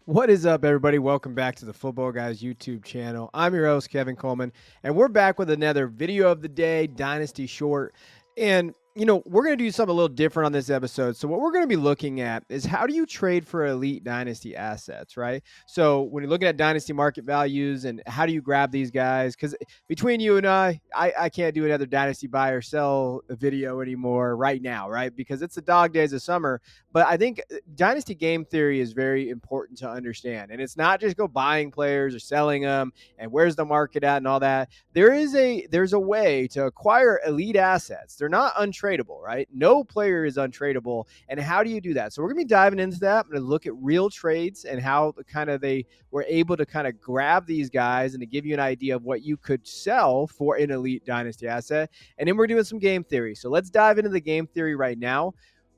What is up, everybody? Welcome back to the Football Guys YouTube channel. I'm your host, Kevin Coleman, and we're back with another video of the day, Dynasty Short. And, we're going to do something a little different on this episode. So what we're going to be looking at is how do you trade for elite Dynasty assets, right? So when you're looking at Dynasty market values and how do you grab these guys? Because between you and I can't do another Dynasty buy or sell video anymore right now, right? Because it's the dog days of summer. But I think dynasty game theory is very important to understand, and it's not just go buying players or selling them and where's the market at and all that. There's a way to acquire elite assets. They're not untradeable, right? No player is untradeable, and how do you do that? So we're gonna be diving into that. I'm gonna look at real trades and how they were able to kind of grab these guys and to give you an idea of what you could sell for an elite dynasty asset. And then we're doing some game theory. So let's dive into the game theory right now.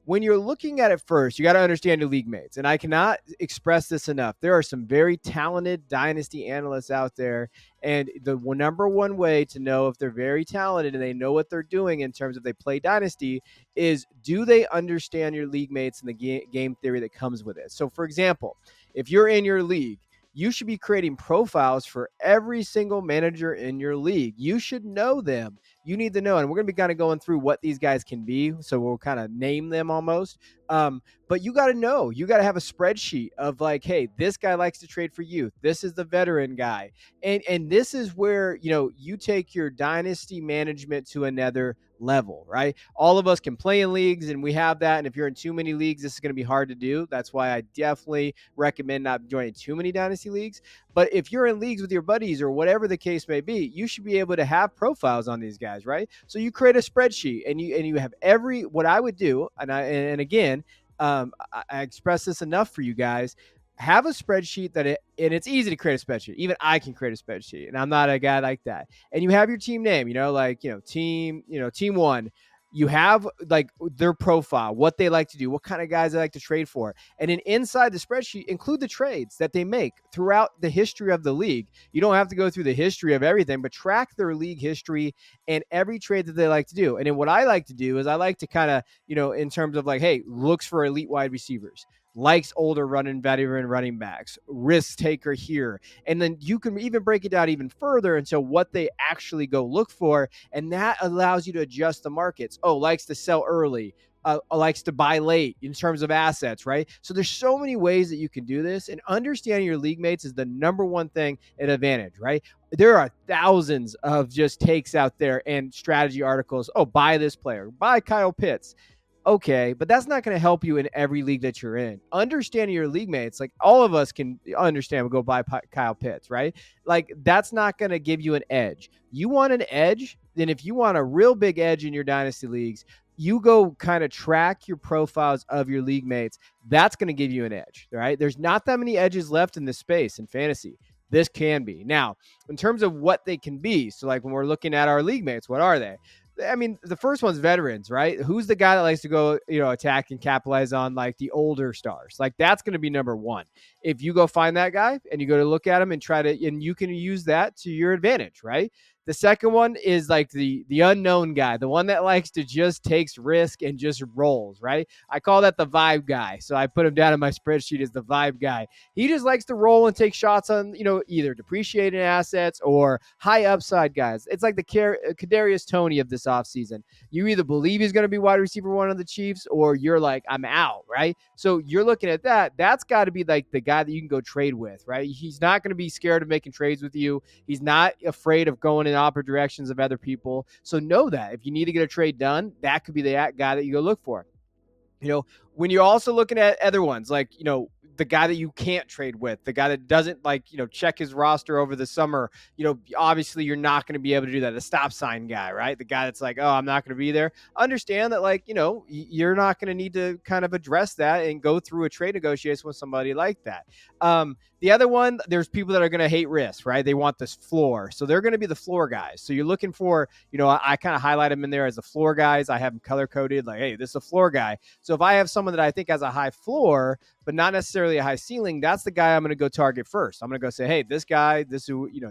When you're looking at it first, you got to understand your league mates. And I cannot express this enough. There are some very talented dynasty analysts out there. And the number one way to know if they're very talented and they know what they're doing in terms of they play dynasty is, do they understand your league mates and the game theory that comes with it? So, for example, if you're in your league, you should be creating profiles for every single manager in your league. You should know them. You need to know. And we're going to be kind of going through what these guys can be. So we'll kind of name them almost. But you got to know. You got to have a spreadsheet of like, hey, this guy likes to trade for youth. This is the veteran guy. And this is where, you take your dynasty management to another level, right? All of us can play in leagues and we have that. And if you're in too many leagues, this is going to be hard to do. That's why I definitely recommend not joining too many dynasty leagues. But if you're in leagues with your buddies or whatever the case may be, you should be able to have profiles on these guys, right? So you create a spreadsheet and you have what I would do. And again, I express this enough for you guys. Have a spreadsheet and it's easy to create a spreadsheet. Even I can create a spreadsheet, and I'm not a guy like that. And you have your team name, team one. You have like their profile, what they like to do, what kind of guys they like to trade for. And then inside the spreadsheet, include the trades that they make throughout the history of the league. You don't have to go through the history of everything, but track their league history and every trade that they like to do. And then what I like to do is I like to kind of, in terms of like, hey, looks for elite wide receivers, likes older veteran running backs, risk taker here. And then you can even break it down even further into what they actually go look for. And that allows you to adjust the markets. Oh, likes to sell early. Likes to buy late in terms of assets, right? So there's so many ways that you can do this, and understanding your league mates is the number one thing at advantage, right? There are thousands of just takes out there and strategy articles. Oh, buy this player, buy Kyle Pitts. Okay, but that's not going to help you in every league that you're in. Understanding your league mates, like all of us can understand, we'll go buy Kyle Pitts, right? Like that's not going to give you an edge. You want an edge? Then if you want a real big edge in your dynasty leagues, you go kind of track your profiles of your league mates. That's going to give you an edge, right? There's not that many edges left in this space in fantasy. This can be. Now, in terms of what they can be, so like when we're looking at our league mates, what are they? I mean, the first one's veterans, right? Who's the guy that likes to go, attack and capitalize on like the older stars? Like that's going to be number one. If you go find that guy and you go to look at him and and you can use that to your advantage, right? The second one is like the unknown guy, the one that likes to just takes risk and just rolls, right? I call that the vibe guy. So I put him down in my spreadsheet as the vibe guy. He just likes to roll and take shots on, either depreciating assets or high upside guys. It's like the Kadarius Toney of this offseason. You either believe he's going to be wide receiver one of the Chiefs or you're like, I'm out, right? So you're looking at that. That's got to be like the guy that you can go trade with, right? He's not going to be scared of making trades with you. He's not afraid of going in opposite directions of other people. So know that if you need to get a trade done, that could be the guy that you go look for. When you're also looking at other ones, like, the guy that you can't trade with, the guy that doesn't check his roster over the summer, obviously you're not going to be able to do that. The stop sign guy, right? The guy that's like, oh, I'm not going to be there. Understand that, you're not going to need to kind of address that and go through a trade negotiation with somebody like that. The other one, there's people that are going to hate risk, right? They want this floor. So they're going to be the floor guys. So you're looking for, I kind of highlight them in there as the floor guys. I have them color coded like, hey, this is a floor guy. So if I have someone that I think has a high floor, but not necessarily a high ceiling, that's the guy I'm going to go target first. I'm going to go say, hey, this guy, do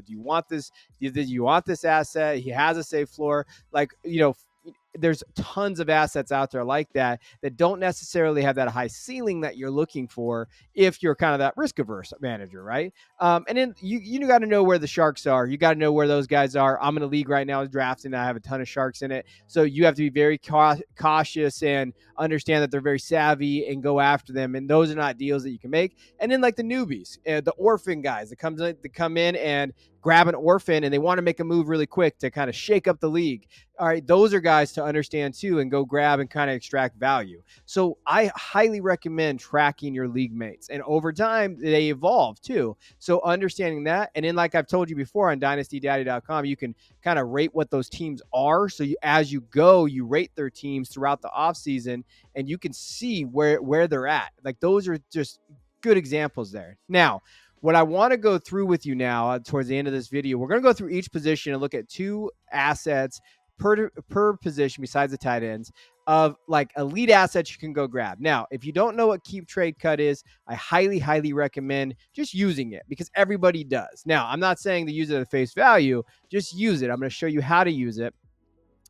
you want this? Do you want this asset? He has a safe floor. there's tons of assets out there like that don't necessarily have that high ceiling that you're looking for if you're kind of that risk averse manager, right? And then you got to know where the sharks are. You got to know where those guys are. I'm in a league right now drafting. I have a ton of sharks in it, so you have to be very cautious and understand that they're very savvy and go after them. And those are not deals that you can make. And then like the newbies, the orphan guys that come in and grab an orphan and they want to make a move really quick to kind of shake up the league. All right, those are guys to understand too and go grab and kind of extract value. So I highly recommend tracking your league mates. And over time, they evolve too. So understanding that. And then, like I've told you before on dynastydaddy.com, you can kind of rate what those teams are. So as you go, you rate their teams throughout the offseason and you can see where they're at. Like those are just good examples there. Now, what I want to go through with you now towards the end of this video, we're going to go through each position and look at 2 assets per position besides the tight ends of like elite assets you can go grab. Now, if you don't know what keep trade cut is, I highly recommend just using it because everybody does. Now, I'm not saying to use it at face value, just use it. I'm going to show you how to use it.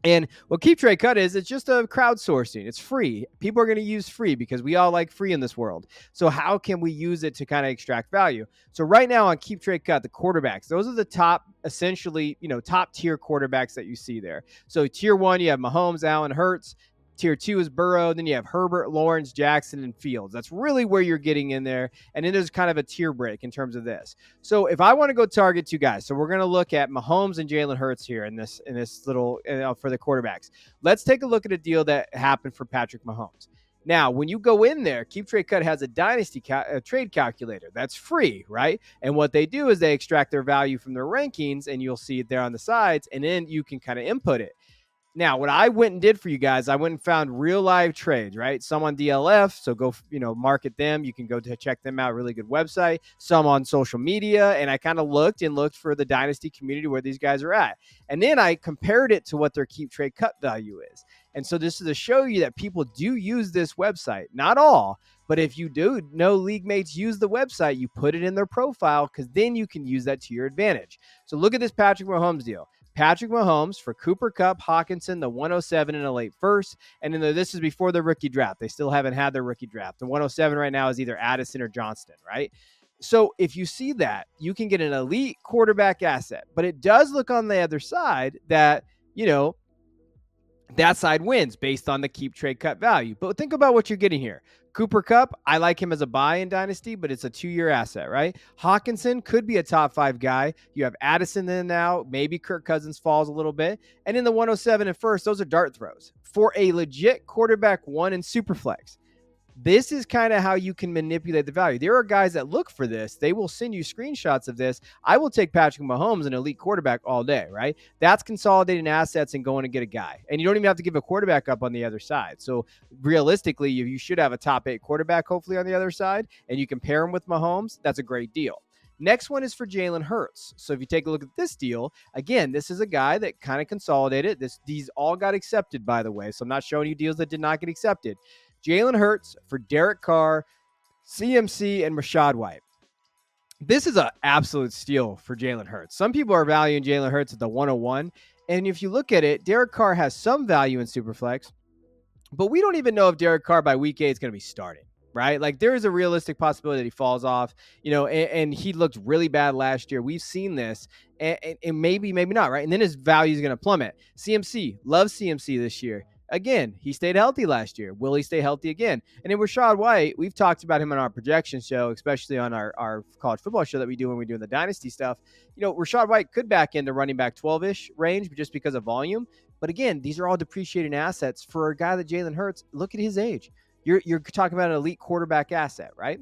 And what Keep Trade Cut is, it's just a crowdsourcing. It's free. People are going to use free because we all like free in this world. So how can we use it to kind of extract value? So right now on Keep Trade Cut, the quarterbacks, those are the top, essentially, top tier quarterbacks that you see there. So tier 1, you have Mahomes, Allen, Hurts. Tier 2 is Burrow. Then you have Herbert, Lawrence, Jackson, and Fields. That's really where you're getting in there. And then there's kind of a tier break in terms of this. So if I want to go target 2 guys, so we're going to look at Mahomes and Jalen Hurts here in this little for the quarterbacks. Let's take a look at a deal that happened for Patrick Mahomes. Now, when you go in there, Keep Trade Cut has a dynasty trade calculator. That's free, right? And what they do is they extract their value from their rankings, and you'll see it there on the sides, and then you can kind of input it. Now, what I went and did for you guys, I went and found real live trades, right? Some on DLF, so go, market them. You can go to check them out. Really good website. Some on social media, and I kind of looked for the dynasty community where these guys are at. And then I compared it to what their keep trade cut value is. And so this is to show you that people do use this website. Not all, but if you do know league mates use the website, you put it in their profile because then you can use that to your advantage. So look at this Patrick Mahomes deal. Patrick Mahomes for Cooper Kupp, Hawkinson, the 107 in a late first. And then this is before the rookie draft. They still haven't had their rookie draft. The 107 right now is either Addison or Johnston, right? So if you see that, you can get an elite quarterback asset. But it does look on the other side that, that side wins based on the keep trade cut value. But think about what you're getting here. Cooper Kupp, I like him as a buy in Dynasty, but it's a 2-year asset, right? Hawkinson could be a top 5 guy. You have Addison in now. Maybe Kirk Cousins falls a little bit. And in the 107 and first, those are dart throws for a legit quarterback 1 in Superflex. This is kind of how you can manipulate the value. There are guys that look for this. They will send you screenshots of this. I will take Patrick Mahomes, an elite quarterback, all day, right? That's consolidating assets and going to get a guy. And you don't even have to give a quarterback up on the other side. So realistically, you should have a top 8 quarterback, hopefully, on the other side, and you can pair him with Mahomes. That's a great deal. Next one is for Jalen Hurts. So if you take a look at this deal, again, this is a guy that kind of consolidated. These all got accepted, by the way. So I'm not showing you deals that did not get accepted. Jalen Hurts for Derek Carr, CMC, and Rachaad White. This is an absolute steal for Jalen Hurts. Some people are valuing Jalen Hurts at the 101. And if you look at it, Derek Carr has some value in Superflex, but we don't even know if Derek Carr by week 8 is going to be starting, right? Like there is a realistic possibility that he falls off, and he looked really bad last year. We've seen this, and maybe not, right? And then his value is going to plummet. CMC, love CMC this year. Again, he stayed healthy last year. Will he stay healthy again? And then Rachaad White, we've talked about him on our projection show, especially on our college football show that we do when we're doing the Dynasty stuff. Rachaad White could back into running back 12-ish range just because of volume. But again, these are all depreciating assets for a guy that Jalen Hurts. Look at his age. You're talking about an elite quarterback asset, right?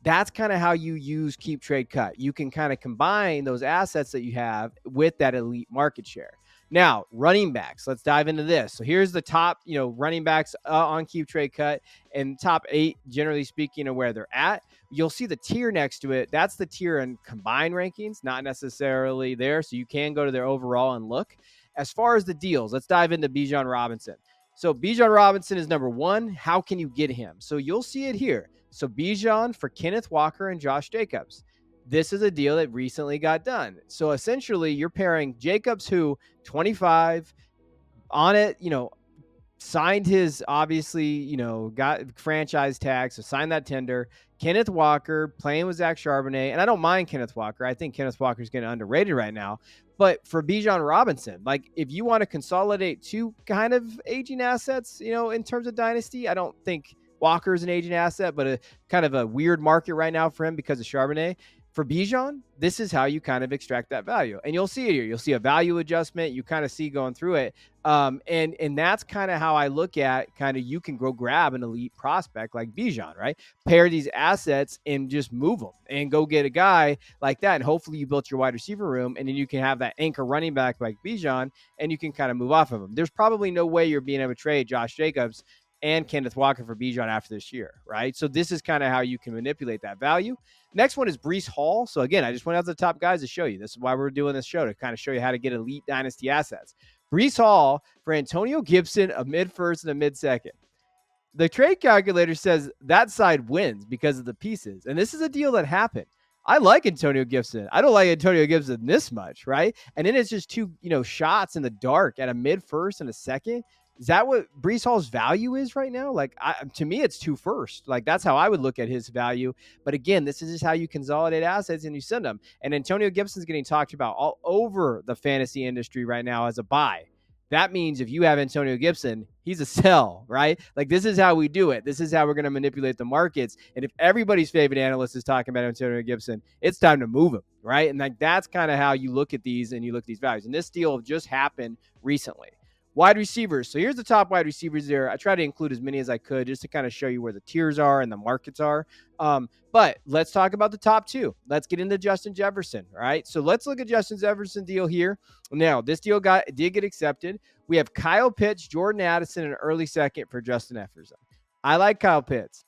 That's kind of how you use keep trade cut. You can kind of combine those assets that you have with that elite market share. Now, running backs, let's dive into this. So here's the top, running backs on keep trade cut, and top 8, generally speaking, of where they're at. You'll see the tier next to it. That's the tier in combined rankings, not necessarily there. So you can go to their overall and look. As far as the deals, let's dive into Bijan Robinson. So Bijan Robinson is number 1. How can you get him? So you'll see it here. So Bijan for Kenneth Walker and Josh Jacobs. This is a deal that recently got done. So essentially, you're pairing Jacobs, who 25 on it, signed his, obviously, got franchise tag, so signed that tender. Kenneth Walker playing with Zach Charbonnet, and I don't mind Kenneth Walker. I think Kenneth Walker is getting underrated right now. But for Bijan Robinson, like if you want to consolidate two kind of aging assets, in terms of dynasty, I don't think Walker is an aging asset, but a kind of a weird market right now for him because of Charbonnet. For Bijan, this is how you kind of extract that value. And you'll see it here. You'll see a value adjustment. You kind of see going through it. And that's kind of how I look at kind of you can go grab an elite prospect like Bijan, right? Pair these assets and just move them and go get a guy like that. And hopefully you built your wide receiver room, and then you can have that anchor running back like Bijan, and you can kind of move off of him. There's probably no way you're being able to trade Josh Jacobs and Kenneth Walker for Bijan after this year, right? So this is kind of how you can manipulate that value. Next one is Breece Hall. So again, I just went out to the top guys to show you. This is why we're doing this show, to kind of show you how to get elite dynasty assets. Breece Hall for Antonio Gibson, a mid-first and a mid-second. The trade calculator says that side wins because of the pieces. And this is a deal that happened. I like Antonio Gibson. I don't like Antonio Gibson this much, right? And then it's just two, shots in the dark at a mid-first and a second. Is that what Breece Hall's value is right now? Like, to me, it's 2 first. Like, that's how I would look at his value. But again, this is just how you consolidate assets and you send them. And Antonio Gibson's getting talked about all over the fantasy industry right now as a buy. That means if you have Antonio Gibson, he's a sell, right? Like, this is how we do it. This is how we're going to manipulate the markets. And if everybody's favorite analyst is talking about Antonio Gibson, it's time to move him, right? And like that's kind of how you look at these and you look at these values. And this deal just happened recently. Wide receivers. So here's the top wide receivers there. I try to include as many as I could just to kind of show you where the tiers are and the markets are. But let's talk about the top two. Let's get into Justin Jefferson, all right? So let's look at Justin Jefferson deal here. Now, this deal did get accepted. We have Kyle Pitts, Jordan Addison, an early second for Justin Jefferson. I like Kyle Pitts.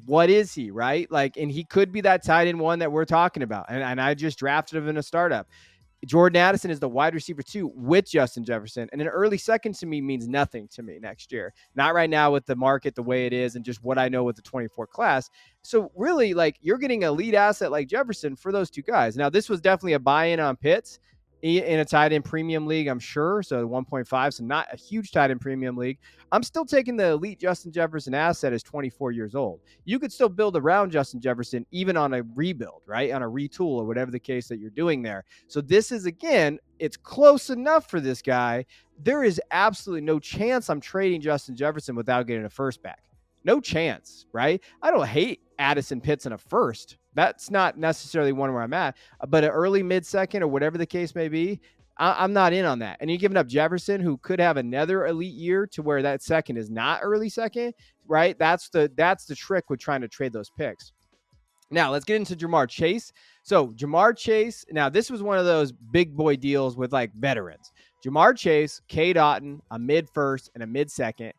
What is he, right? Like, and he could be that tight end one that we're talking about. And I just drafted him in a startup. Jordan Addison is the wide receiver 2 with Justin Jefferson. And an early second to me means nothing to me next year. Not right now with the market the way it is and just what I know with the 24 class. So really, like, you're getting a lead asset like Jefferson for those two guys. Now, this was definitely a buy-in on Pitts in a tight end premium league, I'm sure. So 1.5, so not a huge tight end premium league. I'm still taking the elite Justin Jefferson asset as 24 years old. You could still build around Justin Jefferson even on a rebuild, right? On a retool or whatever the case that you're doing there. So this is, again, it's close enough for this guy. There is absolutely no chance I'm trading Justin Jefferson without getting a first back. No chance, right? I don't hate Addison, Pitts, in a first. That's not necessarily one where I'm at, but an early mid-second or whatever the case may be, I'm not in on that. And you're giving up Jefferson, who could have another elite year to where that second is not early second, right? That's the trick with trying to trade those picks. Now, let's get into Jamar Chase. So Jamar Chase, now this was one of those big boy deals with like veterans. Jamar Chase, Cade Otton, a mid-first and a mid-second.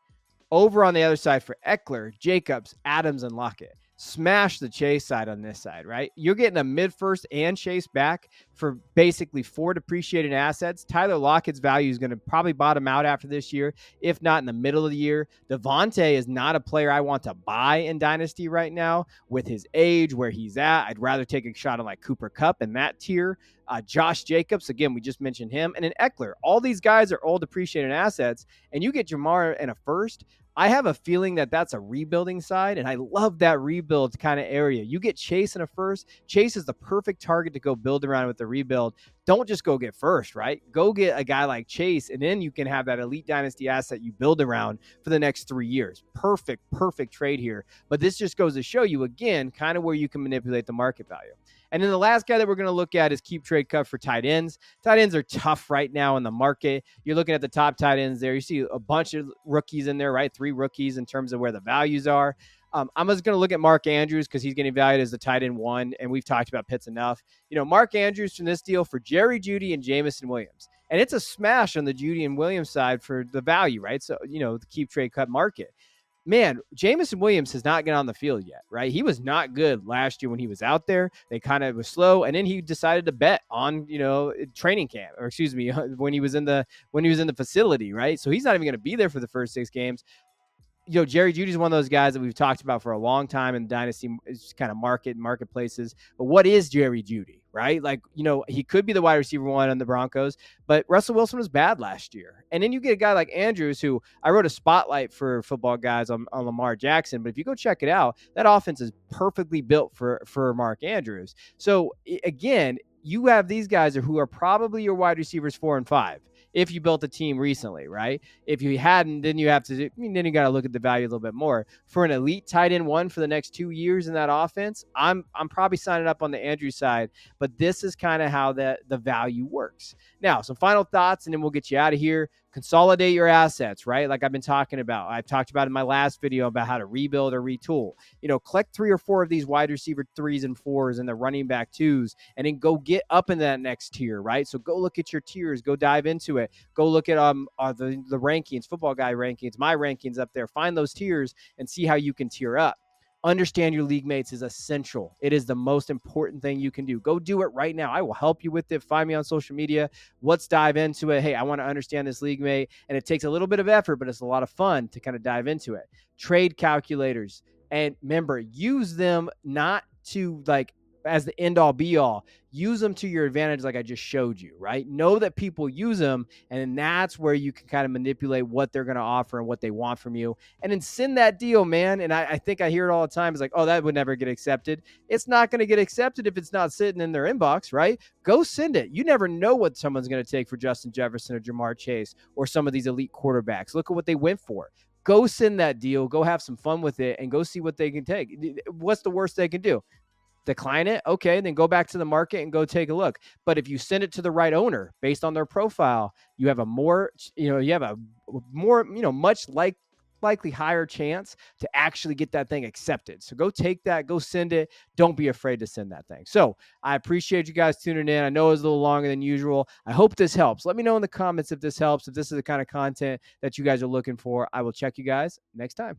Over on the other side for Eckler, Jacobs, Adams, and Lockett. Smash the Chase side on this side, right? You're getting a mid-first and Chase back for basically 4 depreciated assets. Tyler Lockett's value is going to probably bottom out after this year, if not in the middle of the year. Devontae is not a player I want to buy in Dynasty right now with his age, where he's at. I'd rather take a shot on like Cooper Kupp in that tier. Josh Jacobs, again, we just mentioned him. And then Eckler. All these guys are old depreciated assets, and you get Jamar in a first. I have a feeling that that's a rebuilding side, and I love that rebuild kind of area. You get Chase in a first. Chase is the perfect target to go build around with the rebuild. Don't just go get first, right? Go get a guy like Chase, and then you can have that elite dynasty asset you build around for the next 3 years. Perfect trade here. But this just goes to show you, again, kind of where you can manipulate the market value. And then the last guy that we're going to look at is keep trade cut for tight ends. Tight ends are tough right now in the market. You're looking at the top tight ends there. You see a bunch of rookies in there, right? 3 rookies in terms of where the values are. I'm just going to look at Mark Andrews because he's getting valued as the tight end 1, and we've talked about Pitts enough. Mark Andrews from this deal for Jerry Jeudy and Jameson Williams. And it's a smash on the Jeudy and Williams side for the value, right? So, the keep trade cut market. Man, Jameson Williams has not gotten on the field yet, right? He was not good last year when he was out there. They kind of was slow, and then he decided to bet on, training camp, or excuse me, when he was in the facility, right? So he's not even going to be there for the first 6 games. Jerry Jeudy's one of those guys that we've talked about for a long time in dynasty kind of marketplaces. But what is Jerry Jeudy, right? Like, he could be the wide receiver one on the Broncos, but Russell Wilson was bad last year. And then you get a guy like Andrews, who I wrote a spotlight for football guys on Lamar Jackson. But if you go check it out, that offense is perfectly built for Mark Andrews. So again, you have these guys who are probably your wide receivers 4 and 5 if you built a team recently, right? If you hadn't, then you got to look at the value a little bit more. For an elite tight end one for the next 2 years in that offense, I'm probably signing up on the Andrews side, but this is kind of how the value works. Now, some final thoughts, and then we'll get you out of here. Consolidate your assets, right? Like I've been talking about. I've talked about in my last video about how to rebuild or retool. Collect 3 or 4 of these wide receiver 3s and 4s and the running back 2s, and then go get up in that next tier, right? So go look at your tiers, go dive into it, go look at the rankings, football guy rankings, my rankings up there. Find those tiers and see how you can tier up. Understand your league mates is essential. It is the most important thing you can do. Go do it right now. I will help you with it. Find me on social media. Let's dive into it. Hey, I want to understand this league mate. And it takes a little bit of effort, but it's a lot of fun to kind of dive into it. Trade calculators. And remember, use them not to as the end all be all. Use them to your advantage, like I just showed you, right? Know that people use them, and then that's where you can kind of manipulate what they're going to offer and what they want from you, and then send that deal, man. And I think I hear it all the time. It's like, oh, that would never get accepted. It's not going to get accepted if it's not sitting in their inbox, right? Go send it. You never know what someone's going to take for Justin Jefferson or Jamar Chase or some of these elite quarterbacks. Look at what they went for. Go send that deal. Go have some fun with it and go see what they can take. What's the worst they can do? Decline it. Okay, then go back to the market and go take a look. But if you send it to the right owner based on their profile, you have a much likely higher chance to actually get that thing accepted. So go take that, go send it. Don't be afraid to send that thing. So I appreciate you guys tuning in. I know it was a little longer than usual. I hope this helps. Let me know in the comments if this helps, if this is the kind of content that you guys are looking for. I will check you guys next time.